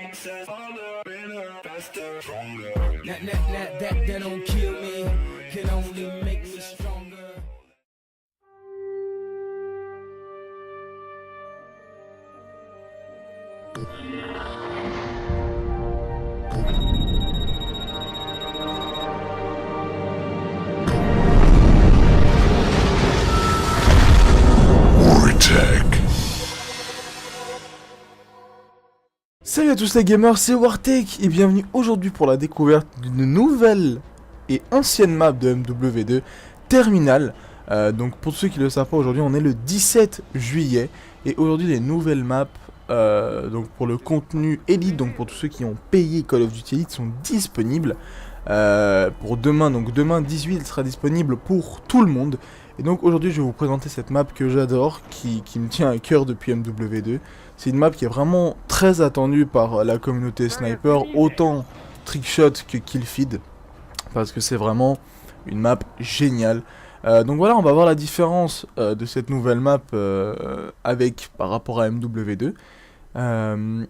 That don't kill me, can only make me stronger. Salut à tous les gamers, c'est Wartech et bienvenue aujourd'hui pour la découverte d'une nouvelle et ancienne map de MW2, Terminal. Donc pour ceux qui ne le savent pas, aujourd'hui on est le 17 juillet et aujourd'hui les nouvelles maps donc pour le contenu Elite, donc pour tous ceux qui ont payé Call of Duty Elite, sont disponibles pour demain. Donc demain 18 il sera disponible pour tout le monde. Et donc aujourd'hui je vais vous présenter cette map que j'adore, qui me tient à cœur depuis MW2. C'est une map qui est vraiment très attendue par la communauté sniper, autant trickshot que killfeed, parce que c'est vraiment une map géniale. Donc voilà, on va voir la différence de cette nouvelle map par rapport à MW2.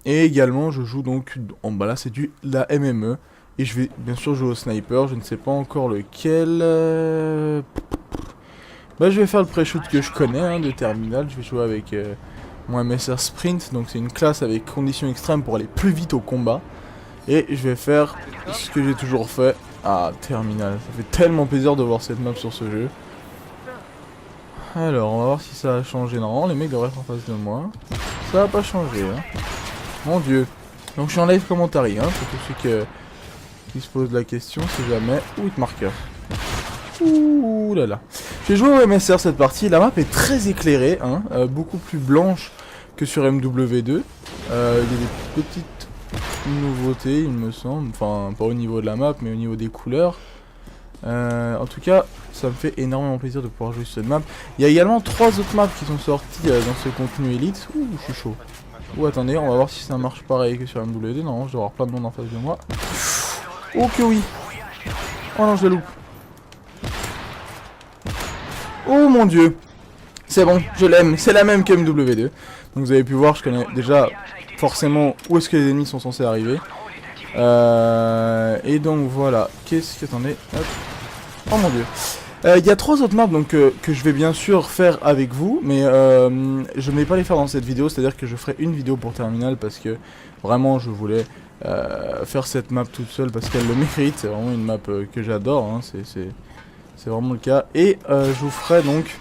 Et également je joue donc, là c'est la MME, et je vais bien sûr jouer au sniper, je ne sais pas encore lequel. Je vais faire le pré-shoot que je connais de Terminal, je vais jouer avec mon MSR Sprint, donc c'est une classe avec conditions extrêmes pour aller plus vite au combat. Et je vais faire ce que j'ai toujours fait à Terminal. Ça fait tellement plaisir de voir cette map sur ce jeu. Alors, on va voir si ça a changé. Normalement, les mecs devraient être en face de moi. Ça va pas changer, hein. Mon dieu. Donc je suis en live commentary, pour tous ceux qui se posent la question, si jamais. Ouh, marqueur. Ouh là là. J'ai joué au MSR cette partie, la map est très éclairée, beaucoup plus blanche que sur MW2. Il y a des petites nouveautés, il me semble, enfin pas au niveau de la map, mais au niveau des couleurs. En tout cas, ça me fait énormément plaisir de pouvoir jouer sur cette map. Il y a également 3 autres maps qui sont sorties dans ce contenu Elite. Ouh, je suis chaud. Ouh, attendez, on va voir si ça marche pareil que sur MW2. Non, je dois avoir plein de monde en face de moi. Oh que oui. Oh non, je le loupe. Oh mon dieu. C'est bon, je l'aime, c'est la même que MW2. Donc vous avez pu voir, je connais déjà forcément où est-ce que les ennemis sont censés arriver. Et donc voilà, qu'est-ce que... Attendez, hop. Oh mon dieu. Il y a 3 autres maps donc, que je vais bien sûr faire avec vous, mais je ne vais pas les faire dans cette vidéo, c'est-à-dire que je ferai une vidéo pour Terminal parce que vraiment je voulais faire cette map toute seule parce qu'elle le mérite, c'est vraiment une map que j'adore, c'est vraiment le cas. Et je vous ferai donc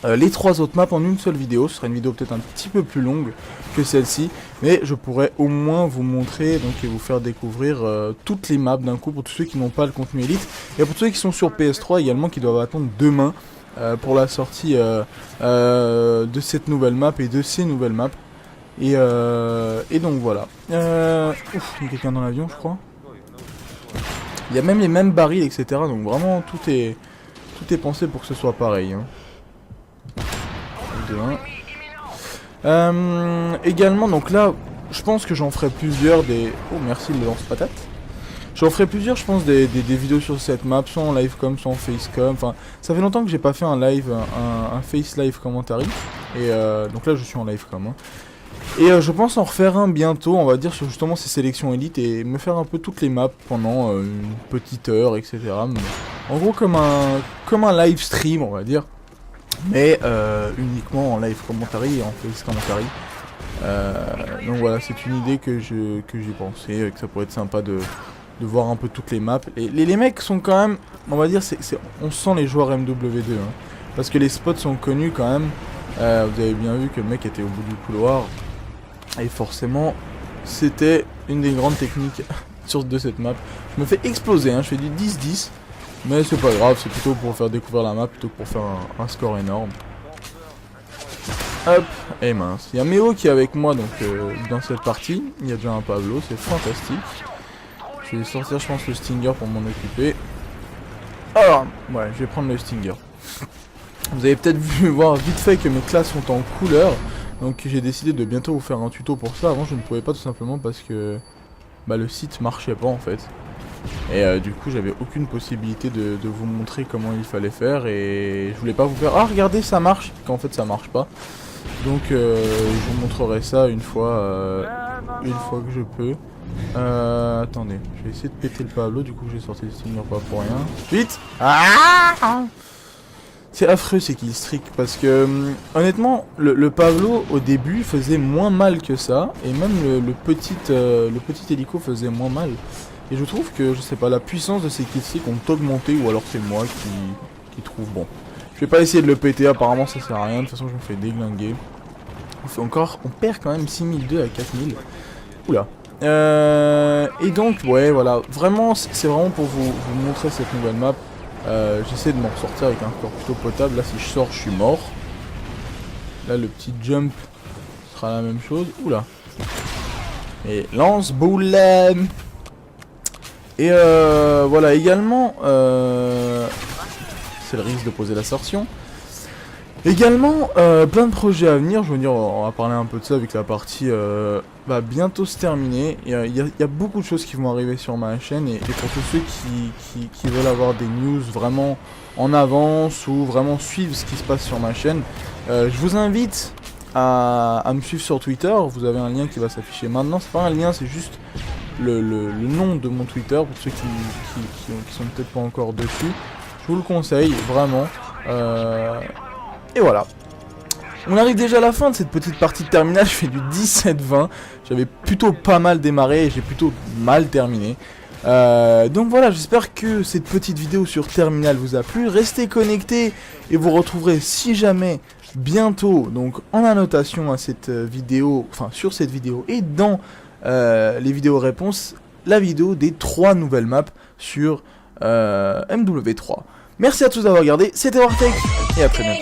les 3 autres maps en une seule vidéo. Ce sera une vidéo peut-être un petit peu plus longue que celle-ci, mais je pourrais au moins vous montrer donc, et vous faire découvrir toutes les maps d'un coup pour tous ceux qui n'ont pas le contenu Elite. Et pour tous ceux qui sont sur PS3 également, qui doivent attendre demain pour la sortie de cette nouvelle map et de ces nouvelles maps. Et donc voilà. Ouf, il y a quelqu'un dans l'avion je crois. Il y a même les mêmes barils, etc. Donc vraiment tout est pensé pour que ce soit pareil. Également, donc là, je pense que j'en ferai plusieurs des... Oh merci le lance-patate. J'en ferai plusieurs, je pense, des vidéos sur cette map, soit en live com, soit en face com. Enfin, ça fait longtemps que j'ai pas fait un live, un face live commentary. Et donc là, je suis en live com. Et je pense en refaire un bientôt, on va dire, sur justement ces sélections élites et me faire un peu toutes les maps pendant une petite heure, etc. Mais, en gros, comme un live stream, on va dire. Mais uniquement en live commentary et en face commentary. Donc voilà, c'est une idée que j'ai pensé, que ça pourrait être sympa de voir un peu toutes les maps. Et les mecs sont quand même, on va dire, on sent les joueurs MW2. Parce que les spots sont connus quand même. Vous avez bien vu que le mec était au bout du couloir. Et forcément, c'était une des grandes techniques de cette map. Je me fais exploser, je fais du 10-10. Mais c'est pas grave, c'est plutôt pour faire découvrir la map plutôt que pour faire un score énorme. Hop, et mince. Il y a Méo qui est avec moi donc dans cette partie. Il y a déjà un Pablo, c'est fantastique. Je vais sortir je pense le Stinger pour m'en occuper. Alors, ouais, je vais prendre le Stinger. Vous avez peut-être vu voir vite fait que mes classes sont en couleur. Donc j'ai décidé de bientôt vous faire un tuto pour ça. Avant je ne pouvais pas tout simplement parce que le site marchait pas en fait. Et du coup j'avais aucune possibilité de vous montrer comment il fallait faire. Et je voulais pas vous faire ah regardez ça marche, qu'en fait ça marche pas. Donc je vous montrerai ça une fois une fois que je peux. Attendez, je vais essayer de péter le Pablo, du coup j'ai sorti le stinger pas pour rien. Vite. Ah, c'est affreux ces killstreaks parce que honnêtement le Pablo au début faisait moins mal que ça et même le petit hélico faisait moins mal. Et je trouve que je sais pas, la puissance de ces killstreaks ont augmenté ou alors c'est moi qui trouve bon. Je vais pas essayer de le péter, apparemment ça sert à rien, de toute façon je me fais déglinguer. On perd quand même 6002 à 4000. Oula. Et donc ouais voilà, vraiment c'est vraiment pour vous montrer cette nouvelle map. J'essaie de m'en sortir avec un score plutôt potable. Là si je sors je suis mort. Là le petit jump sera la même chose. Oula. Et lance boule. Et voilà également c'est le risque de poser l'assertion. Également, plein de projets à venir, je veux dire, on va parler un peu de ça avec la partie va bientôt se terminer. Il y a beaucoup de choses qui vont arriver sur ma chaîne et pour tous ceux qui veulent avoir des news vraiment en avance ou vraiment suivre ce qui se passe sur ma chaîne, je vous invite à me suivre sur Twitter. Vous avez un lien qui va s'afficher maintenant, c'est pas un lien, c'est juste le nom de mon Twitter pour ceux qui sont peut-être pas encore dessus. Je vous le conseille, vraiment. Et voilà. On arrive déjà à la fin de cette petite partie de terminale. Je fais du 17-20. J'avais plutôt pas mal démarré et j'ai plutôt mal terminé. Donc voilà, j'espère que cette petite vidéo sur terminale vous a plu. Restez connectés et vous retrouverez si jamais bientôt, donc en annotation à cette vidéo, enfin sur cette vidéo et dans les vidéos réponses, la vidéo des 3 nouvelles maps sur MW3. Merci à tous d'avoir regardé, c'était Wartech et à très bientôt.